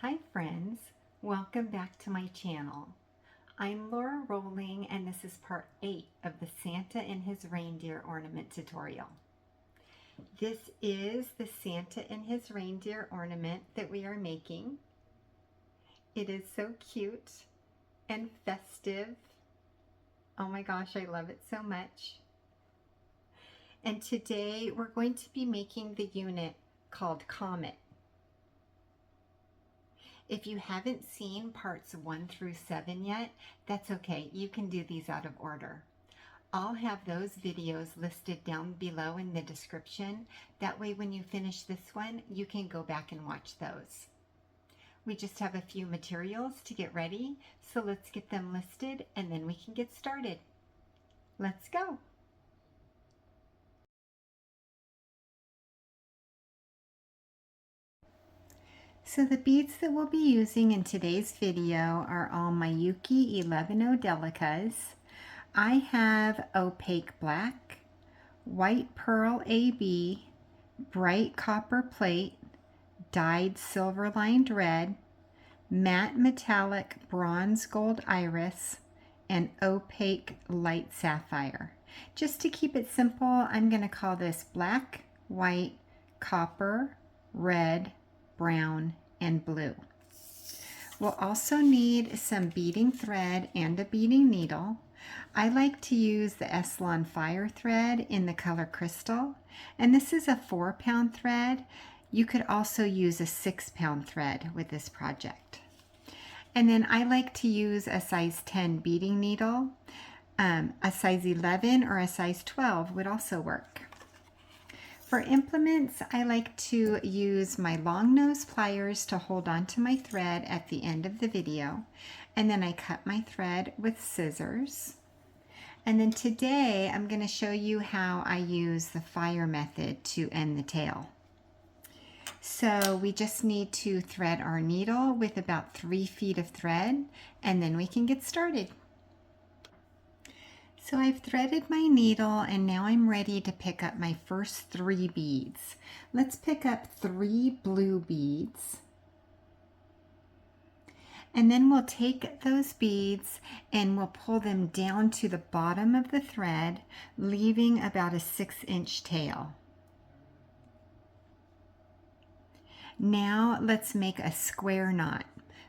Hi friends, welcome back to my channel. I'm Lora Rolling and this is part 8 of the Santa and his reindeer ornament tutorial. This is the Santa and his reindeer ornament that we are making. It is so cute and festive. Oh my gosh, I love it so much. And today we're going to be making the unit called Comet. If you haven't seen parts 1 through 7 yet, that's okay. You can do these out of order. I'll have those videos listed down below in the description. That way when you finish this one, you can go back and watch those. We just have a few materials to get ready, so let's get them listed and then we can get started. Let's go. So the beads that we'll be using in today's video are all Miyuki Delicas. I have opaque black, white pearl AB, bright copper plate, dyed silver lined red, matte metallic bronze gold iris, and opaque light sapphire. Just to keep it simple, I'm going to call this black, white, copper, red, brown, and blue. We'll also need some beading thread and a beading needle. I like to use the Eslon Fire thread in the color Crystal, and this is a 4-pound thread. You could also use a 6-pound thread with this project. And then I like to use a size 10 beading needle. A size 11 or a size 12 would also work. For implements, I like to use my long nose pliers to hold onto my thread at the end of the video, and then I cut my thread with scissors. And then today I'm going to show you how I use the fire method to end the tail. So we just need to thread our needle with about 3 feet of thread, and then we can get started. So I've threaded my needle and now I'm ready to pick up my first 3 beads. Let's pick up 3 blue beads. And then we'll take those beads and we'll pull them down to the bottom of the thread, leaving about a 6-inch tail. Now let's make a square knot.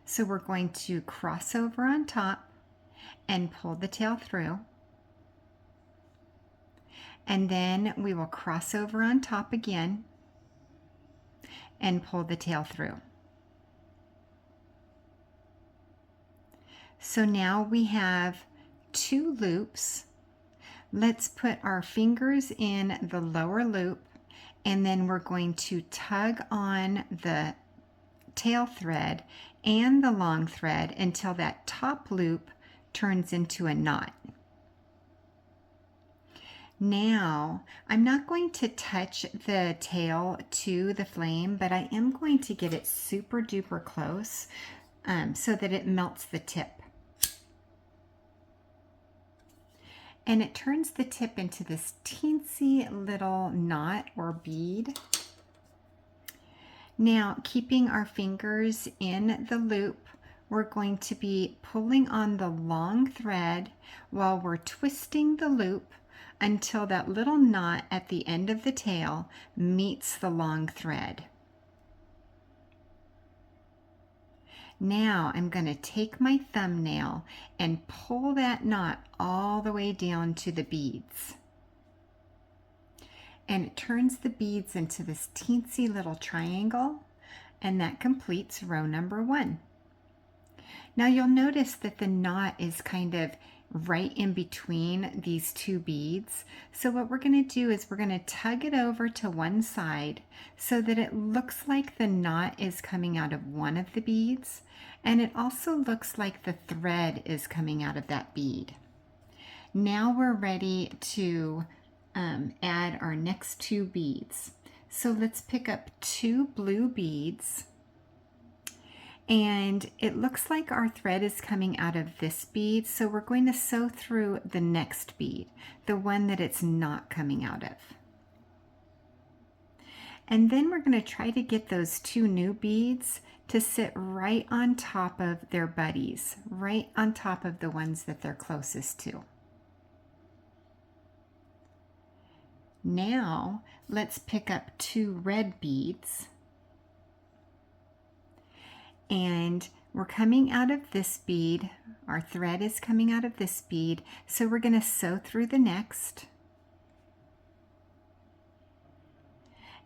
So we're going to cross over on top and pull the tail through. And then we will cross over on top again and pull the tail through. So now we have 2 loops. Let's put our fingers in the lower loop and then we're going to tug on the tail thread and the long thread until that top loop turns into a knot. Now, I'm not going to touch the tail to the flame, but I am going to get it super duper close so that it melts the tip. And it turns the tip into this teensy little knot or bead. Now, keeping our fingers in the loop, we're going to be pulling on the long thread while we're twisting the loop until that little knot at the end of the tail meets the long thread. Now I'm going to take my thumbnail and pull that knot all the way down to the beads. And it turns the beads into this teensy little triangle, and that completes row number 1. Now you'll notice that the knot is kind of right in between these 2 beads. So what we're going to do is we're going to tug it over to one side so that it looks like the knot is coming out of one of the beads, and it also looks like the thread is coming out of that bead. Now we're ready to add our next 2 beads. So let's pick up 2 blue beads. And it looks like our thread is coming out of this bead, so we're going to sew through the next bead, the one that it's not coming out of. And then we're going to try to get those two new beads to sit right on top of their buddies, right on top of the ones that they're closest to. Now let's pick up two red beads, and we're coming out of this bead. Our thread is coming out of this bead, so we're going to sew through the next.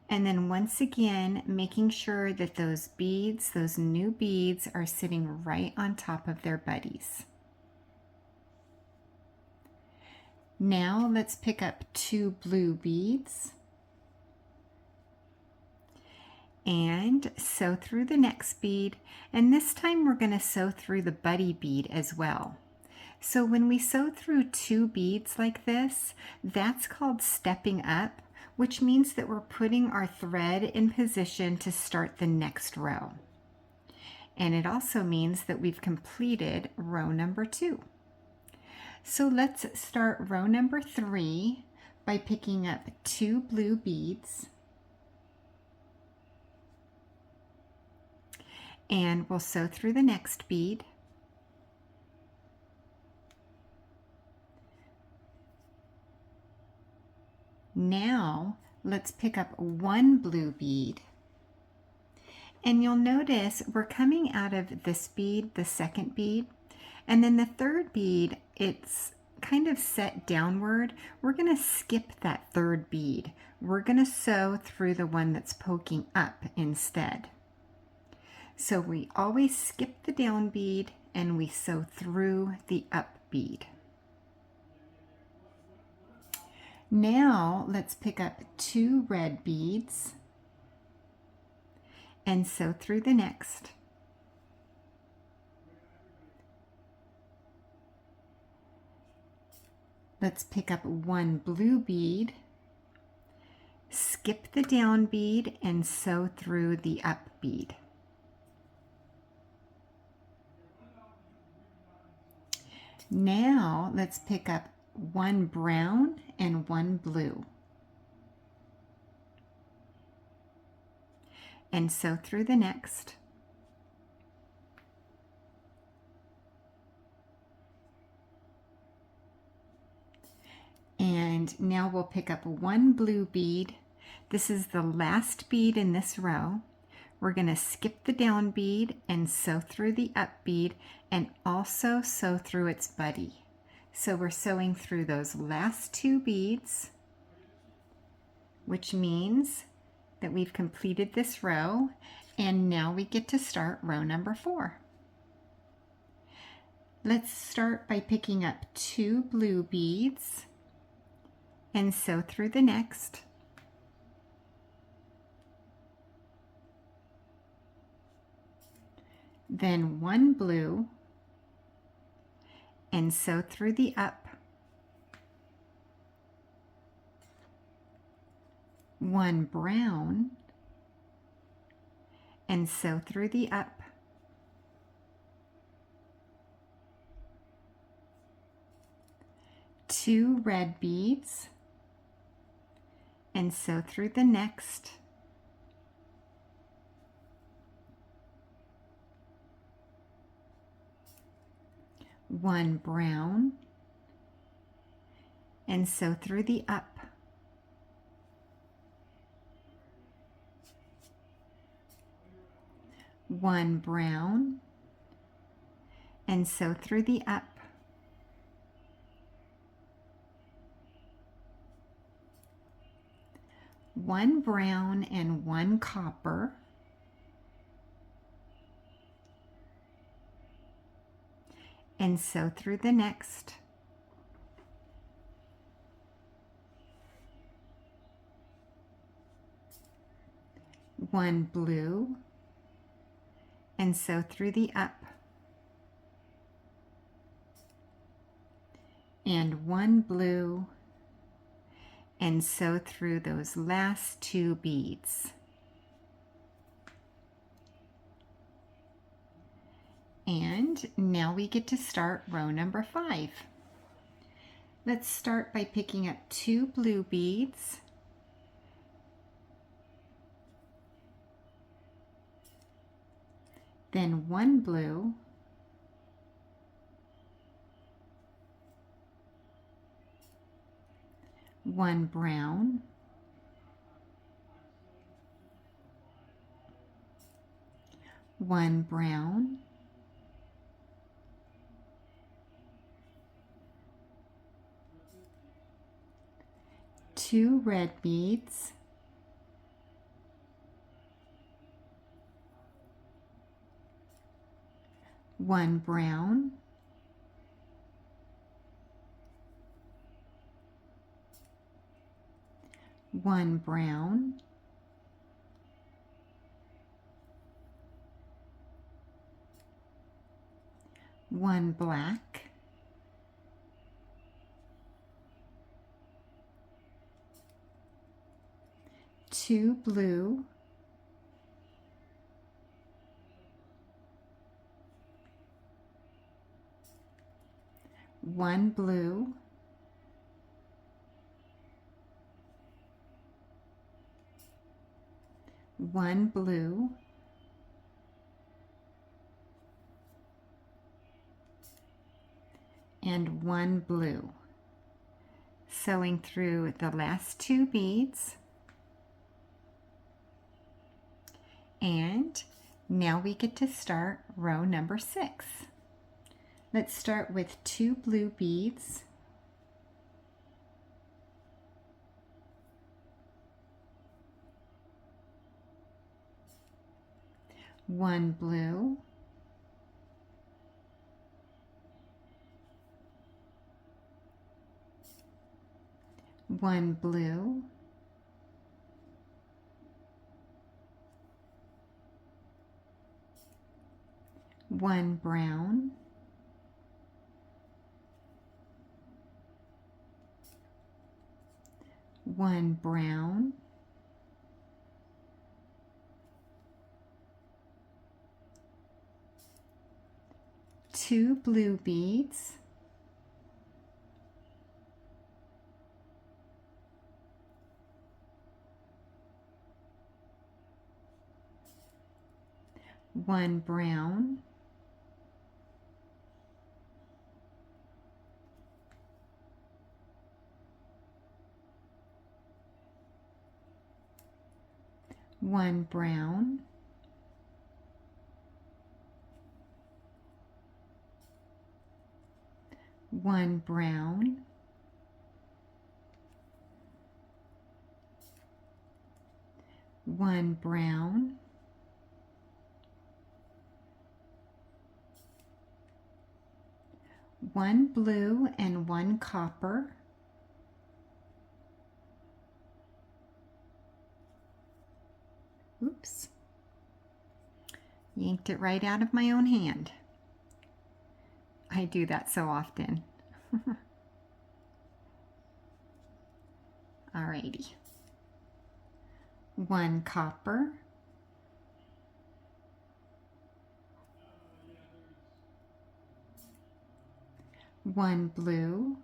And then once again, making sure that those beads, those new beads, are sitting right on top of their buddies. Now let's pick up two blue beads and sew through the next bead. And this time we're going to sew through the buddy bead as well. So when we sew through two beads like this, that's called stepping up, which means that we're putting our thread in position to start the next row. And it also means that we've completed row number 2. So let's start row number 3 by picking up two blue beads. And we'll sew through the next bead. Now let's pick up one blue bead. And you'll notice we're coming out of this bead, the second bead, and then the third bead, it's kind of set downward. We're going to skip that third bead. We're going to sew through the one that's poking up instead. So we always skip the down bead and we sew through the up bead. Now let's pick up two red beads and sew through the next. Let's pick up one blue bead, skip the down bead, and sew through the up bead. Now let's pick up one brown and one blue and sew through the next. And now we'll pick up one blue bead. This is the last bead in this row. We're going to skip the down bead and sew through the up bead and also sew through its buddy. So we're sewing through those last two beads, which means that we've completed this row, and now we get to start row number 4. Let's start by picking up two blue beads and sew through the next. Then one blue and sew through the up. One brown and sew through the up. Two red beads and sew through the next. One brown and sew through the up. One brown and sew through the up. One brown and one copper, and sew through the next. One blue and sew through the up. And one blue and sew through those last two beads. And now we get to start row number 5. Let's start by picking up two blue beads then 1 blue, 1 brown, 1 brown, 2 red beads, 1 brown, 1 brown, 1 black, 2 blue, 1 blue, 1 blue, 1 blue. Sewing through the last 2 beads. And now we get to start row number 6. Let's start with 2 blue beads, 1 blue, 1 blue, 1 brown, 1 brown, 2 blue beads, 1 brown, 1 brown, 1 brown, 1 brown, 1 blue and 1 copper, oops, yanked it right out of my own hand. I do that so often. Alrighty. 1 copper, 1 blue,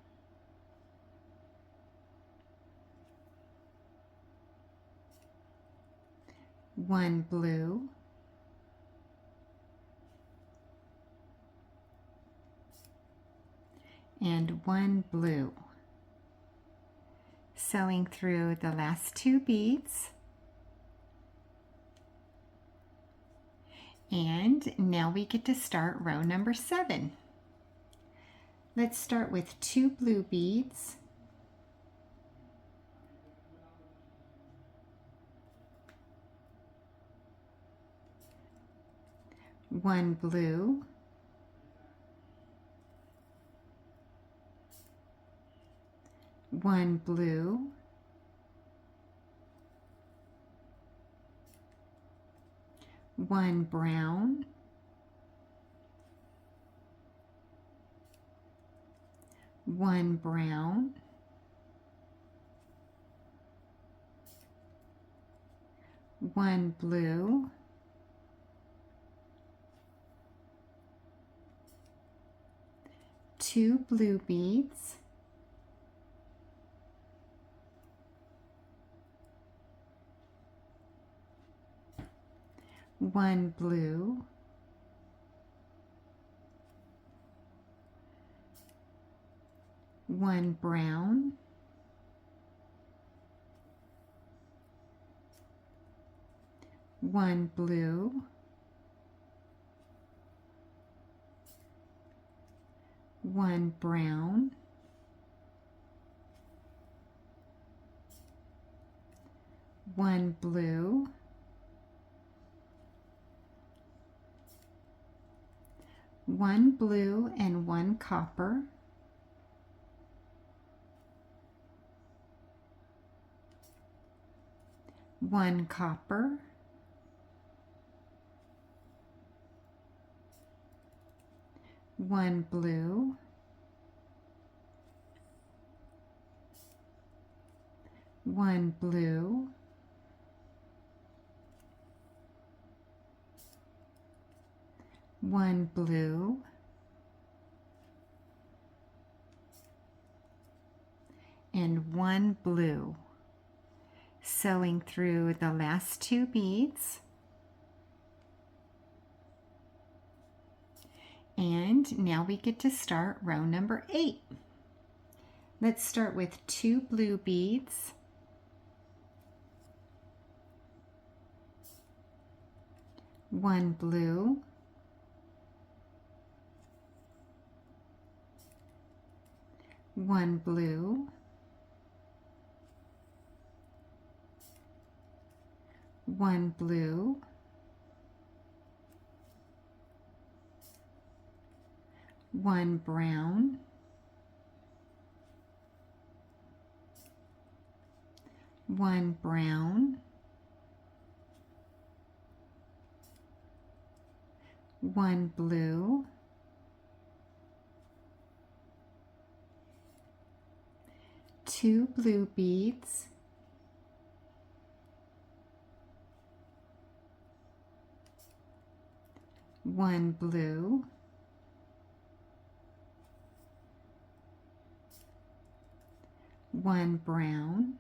1 blue, 1 blue. Sewing through the last 2 beads. And now we get to start row number 7. Let's start with 2 blue beads, 1 blue, 1 blue, 1 brown, 1 brown, 1 blue, 2 blue beads, 1 blue, 1 brown, 1 blue, 1 brown, 1 blue, 1 blue and 1 copper, 1 copper, 1 blue, 1 blue, 1 blue, and 1 blue. Sewing through the last 2 beads. And now we get to start row number 8. Let's start with 2 blue beads, 1 blue, 1 blue, 1 blue, 1 brown, 1 brown, 1 blue, 2 blue beads, 1 blue, 1 brown,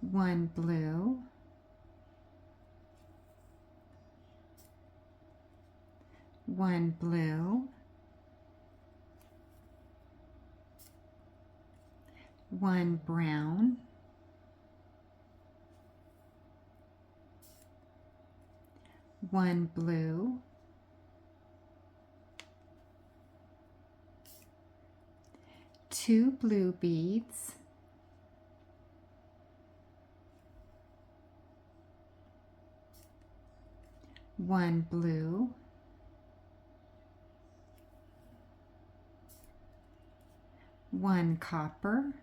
1 blue, 1 blue, 1 brown, 1 blue, 2 blue beads, 1 blue, 1 copper,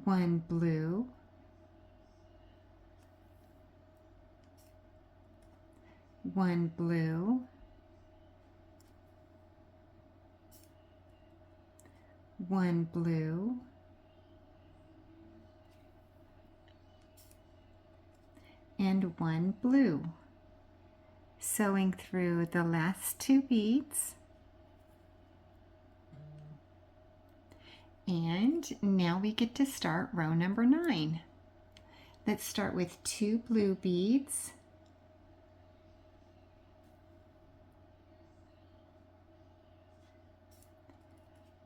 1 blue, 1 blue, 1 blue, 1 blue. Sewing through the last 2 beads. And now we get to start row number 9. Let's start with 2 blue beads,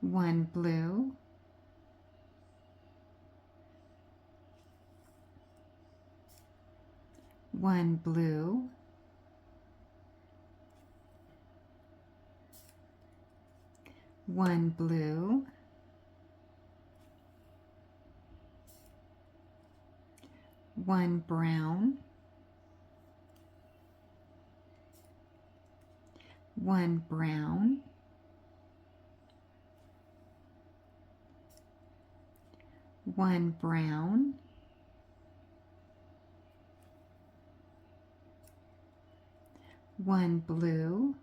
1 blue, 1 blue, 1 blue, 1 brown, 1 brown, 1 brown, 1 blue,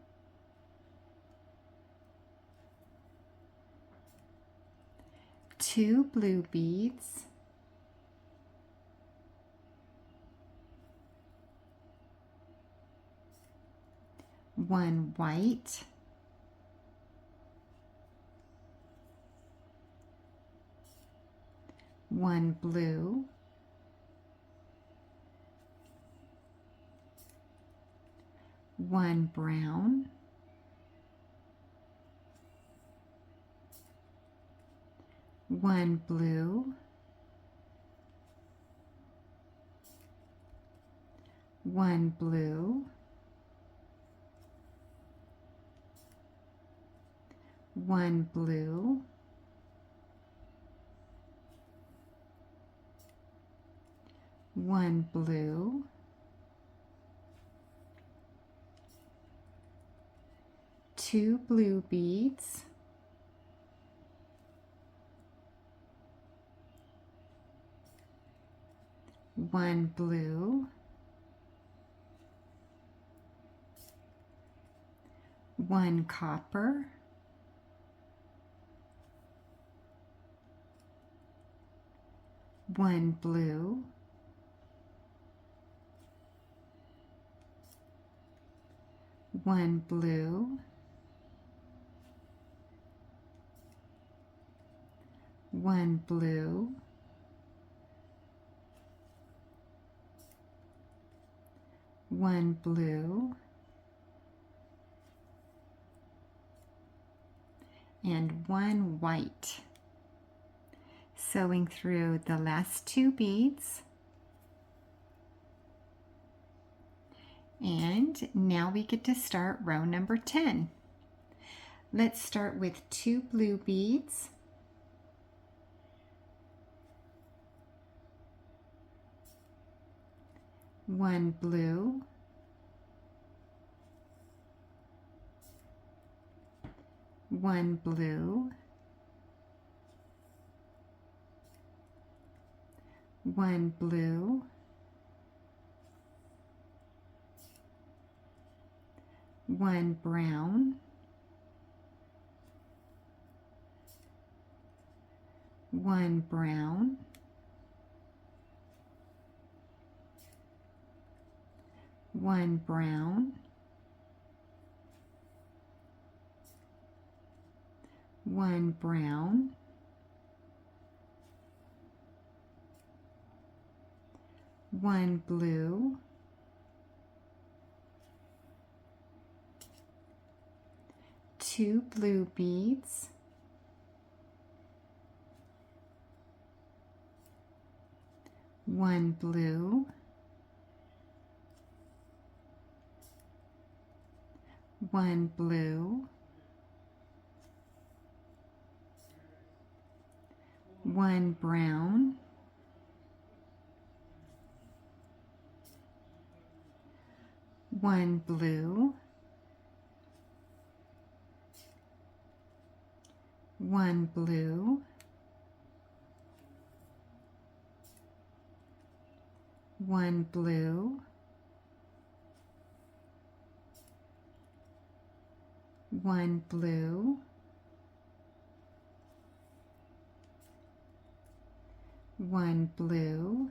2 blue beads, 1 white, 1 blue, 1 brown, 1 blue, 1 blue, 1 blue, 1 blue, 2 blue beads, 1 blue, 1 copper, 1 blue, 1 blue, 1 blue, 1 blue, and 1 white. Sewing through the last 2 beads. And now we get to start row number 10. Let's start with 2 blue beads, 1 blue, 1 blue, 1 blue, 1 brown, 1 brown, 1 brown, 1 brown, 1 blue, 2 blue beads, 1 blue, 1 blue, 1 brown, 1 blue, 1 blue, 1 blue, 1 blue, 1 blue,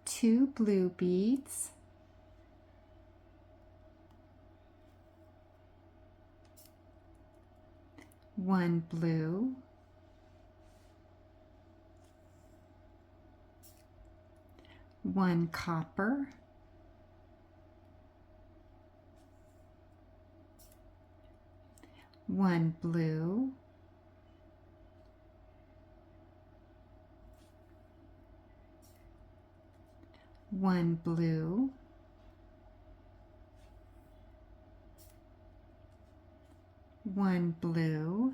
2 blue beads, 1 blue, 1 copper, 1 blue, 1 blue, 1 blue,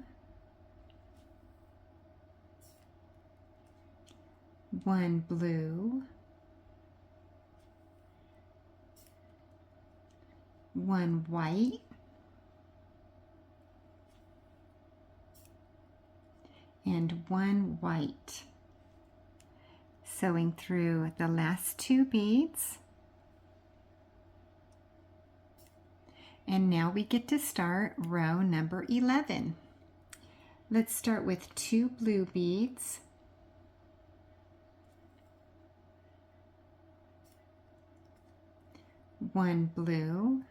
1 blue, 1 white, and 1 white. Sewing through the last 2 beads. And now we get to start row number 11. Let's start with 2 blue beads, 1 blue,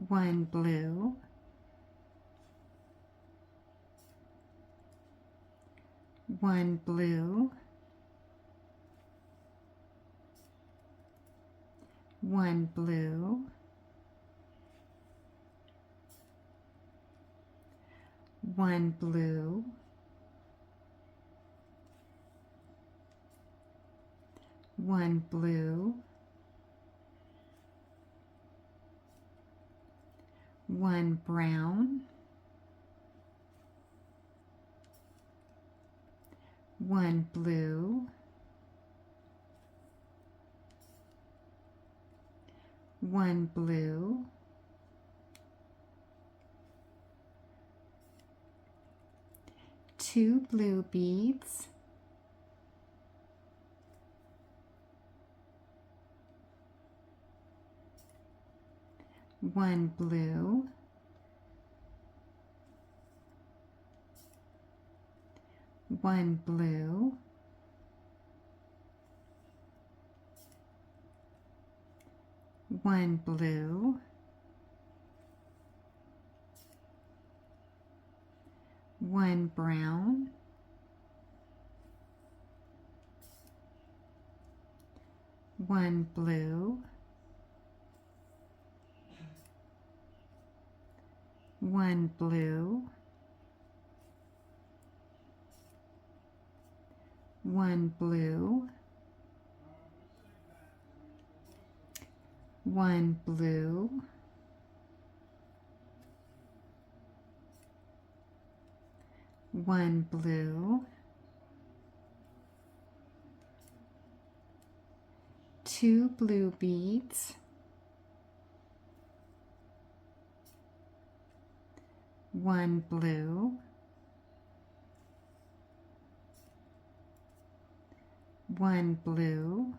1 blue, 1 blue, 1 blue, 1 blue, 1 blue, 1 brown, 1 blue, 1 blue, 2 blue beads, 1 blue, 1 blue, 1 blue, 1 brown, 1 blue, 1 blue, 1 blue, 1 blue, 1 blue, 2 blue beads, 1 blue, 1 blue,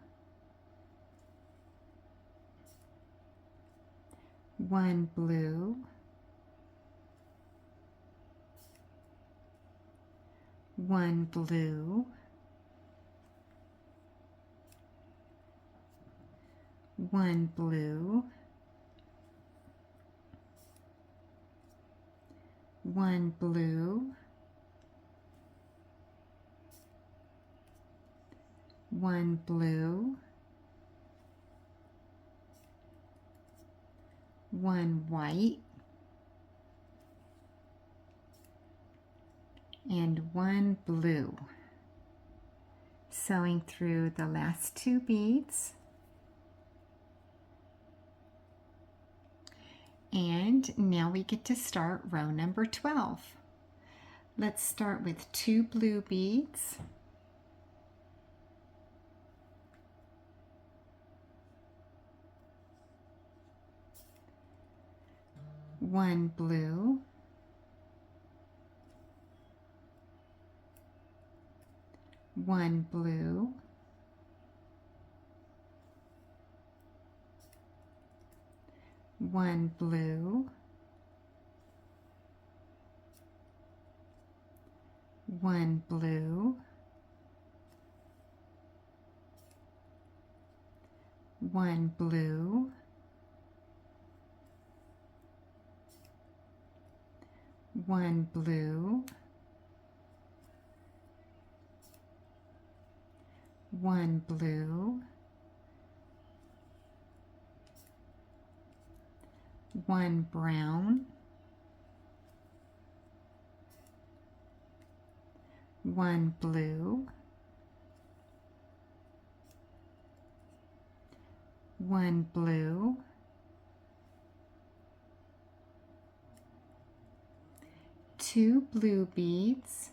1 blue, 1 blue, 1 blue, 1 blue, 1 blue, 1 white, and 1 blue. Sewing through the last 2 beads. And now we get to start row number 12. Let's start with 2 blue beads, 1 blue, 1 blue, 1 blue, 1 blue, 1 blue, 1 blue, 1 blue, 1 brown, 1 blue, 1 blue, 2 blue beads,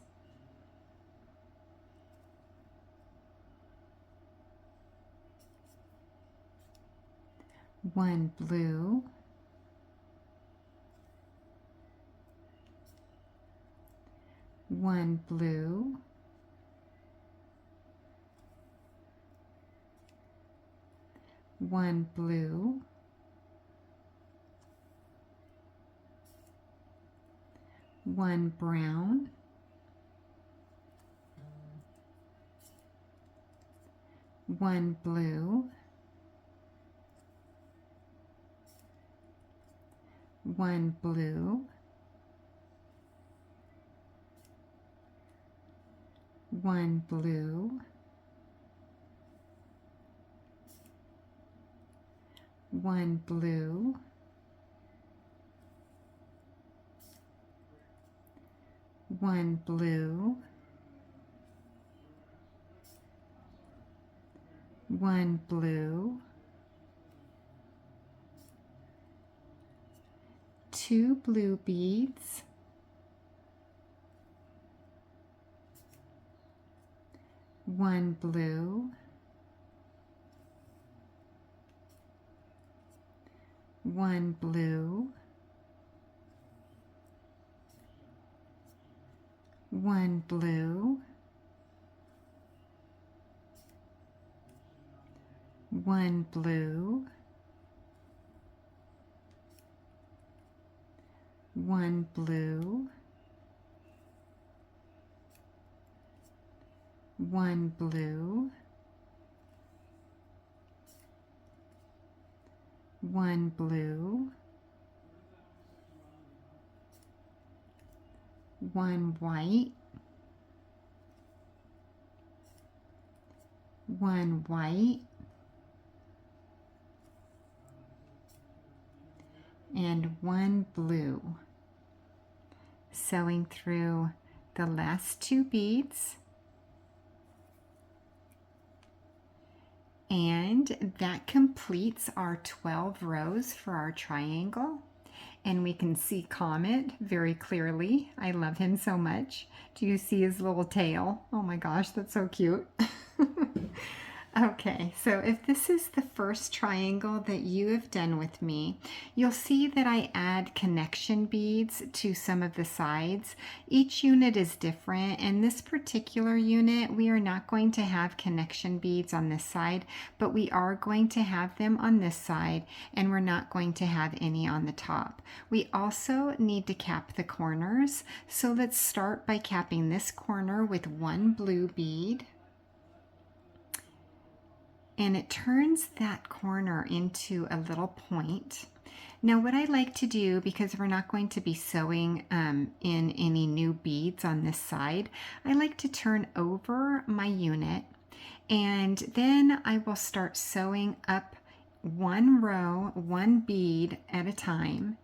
1 blue, 1 blue, 1 blue, 1 brown, 1 blue, 1 blue, 1 blue, 1 blue, 1 blue, 1 blue, 2 blue beads, 1 blue, 1 blue, 1 blue, 1 blue, 1 blue, 1 blue, 1 blue, 1 white, 1 white, and 1 blue. Sewing through the last 2 beads. And that completes our 12 rows for our triangle. And we can see Comet very clearly. I love him so much. Do you see his little tail? Oh my gosh, that's so cute. Okay, so if this is the first triangle that you have done with me, you'll see that I add connection beads to some of the sides. Each unit is different. In this particular unit, we are not going to have connection beads on this side, but we are going to have them on this side, and we're not going to have any on the top. We also need to cap the corners, so let's start by capping this corner with 1 blue bead. And it turns that corner into a little point. Now what I like to do, because we're not going to be sewing in any new beads on this side, I like to turn over my unit, and then I will start sewing up 1 row, 1 bead at a time,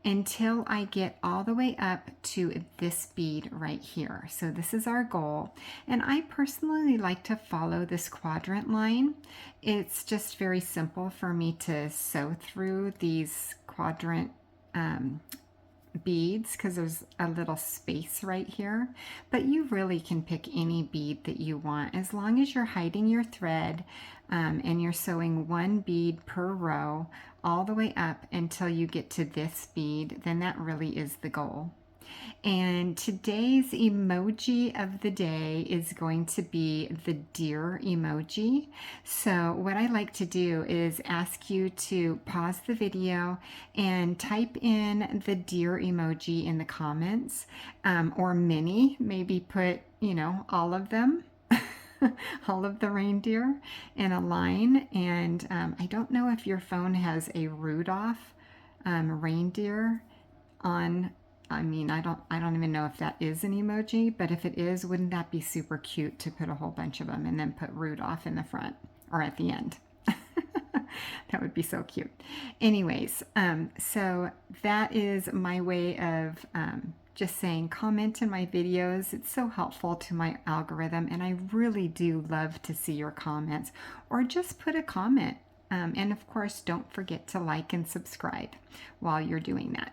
until I get all the way up to this bead right here. So this is our goal. And I personally like to follow this quadrant line. It's just very simple for me to sew through these quadrant beads because there's a little space right here, but you really can pick any bead that you want as long as you're hiding your thread and you're sewing 1 bead per row all the way up until you get to this bead. Then that really is the goal. And today's emoji of the day is going to be the deer emoji. So what I like to do is ask you to pause the video and type in the deer emoji in the comments, or many, maybe put, you know, all of them. All of the reindeer in a line. And I don't know if your phone has a Rudolph reindeer on. I mean, I don't even know if that is an emoji, but if it is, wouldn't that be super cute to put a whole bunch of them and then put Rudolph in the front or at the end? That would be so cute. Anyways, so that is my way of just saying comment in my videos. It's so helpful to my algorithm, and I really do love to see your comments, or just put a comment. And of course, don't forget to like and subscribe while you're doing that.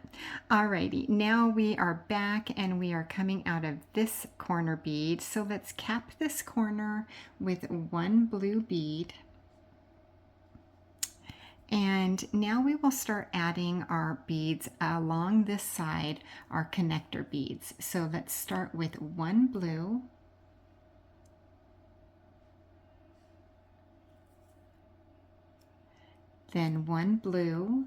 Alrighty, now we are back and we are coming out of this corner bead. So let's cap this corner with 1 blue bead. And now we will start adding our beads along this side, our connector beads. So let's start with 1 blue. Then 1 blue,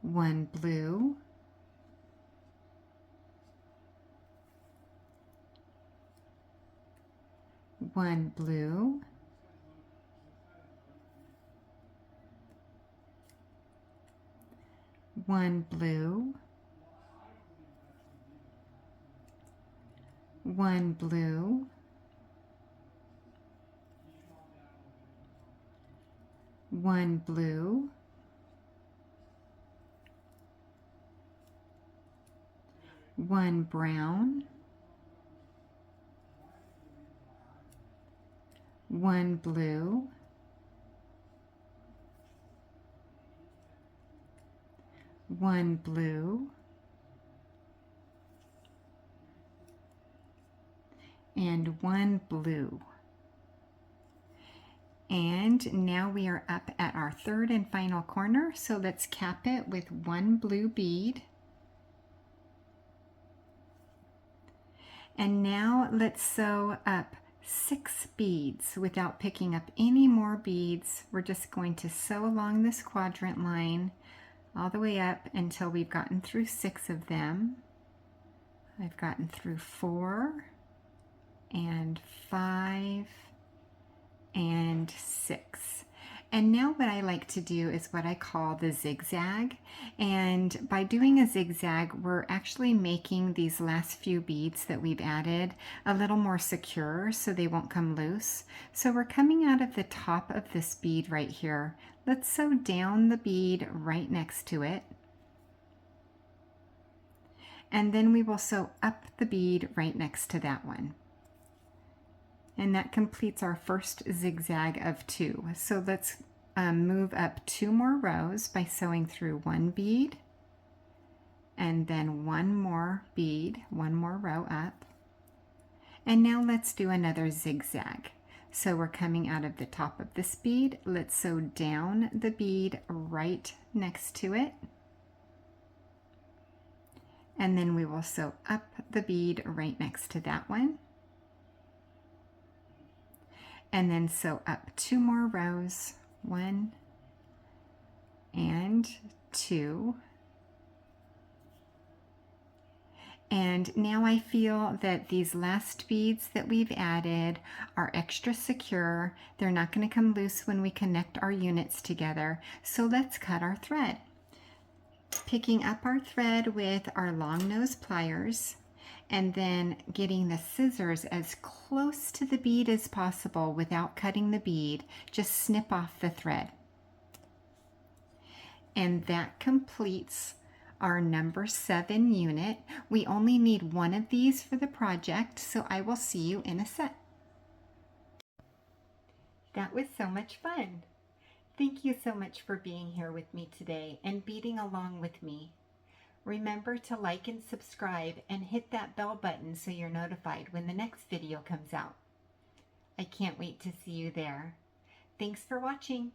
1 blue, 1 blue, 1 blue, 1 blue, 1 blue, 1 brown, 1 blue, 1 blue, and 1 blue. And now we are up at our third and final corner, so let's cap it with 1 blue bead. And now let's sew up 6 beads without picking up any more beads. We're just going to sew along this quadrant line all the way up until we've gotten through 6 of them. I've gotten through 4 and 5 and 6. And now what I like to do is what I call the zigzag. And by doing a zigzag, we're actually making these last few beads that we've added a little more secure so they won't come loose. So we're coming out of the top of this bead right here. Let's sew down the bead right next to it. And then we will sew up the bead right next to that one. And that completes our first zigzag of 2. So let's move up 2 more rows by sewing through 1 bead and then 1 more bead, 1 more row up. And now let's do another zigzag. So we're coming out of the top of this bead. Let's sew down the bead right next to it. And then we will sew up the bead right next to that one. And then sew up 2 more rows, 1 and 2. And now I feel that these last beads that we've added are extra secure. They're not going to come loose when we connect our units together. So let's cut our thread. Picking up our thread with our long nose pliers, and then getting the scissors as close to the bead as possible without cutting the bead. Just snip off the thread. And that completes our number 7 unit. We only need 1 of these for the project, so I will see you in a set. That was so much fun. Thank you so much for being here with me today and beading along with me. Remember to like and subscribe and hit that bell button so you're notified when the next video comes out. I can't wait to see you there. Thanks for watching.